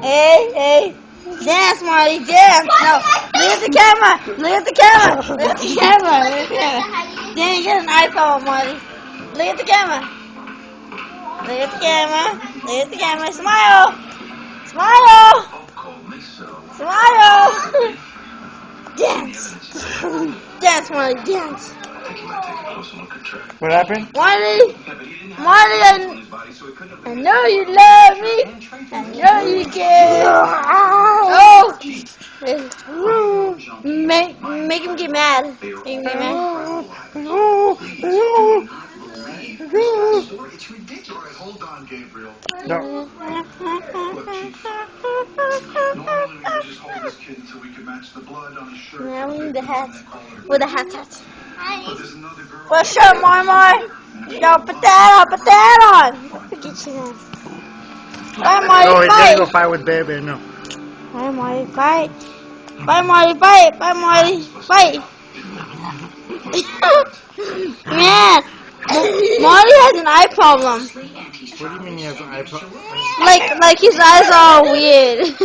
Hey. Dance, Marty, dance. No, look at the camera. Look at the camera. Look at the camera. Look at the camera. Didn't get an iPhone, Marty. Look at the camera. Look at the camera. Look at the camera. Smile. Smile. Smile. Dance. Dance, Marty, dance. What happened? Marty, I know you love me. I know you care. Oh, make him get mad. Make him get mad. It's ridiculous. Hold on, Gabriel. No. Look, Chief. Normally we would just hold this kid until we could match the blood on his shirt. Now we need the hat. With a hat. But there's another girl. What shirt, Marmar? Yo, put that on. Forget you. Bye, Marty, No, he's fight. gonna go fight with Baby. No. Bye, Marty, fight. Bye, Marty, fight. Bye, Marty, fight. Man, Marty has an eye problem. What do you mean he has an iPod? Like his eyes are weird.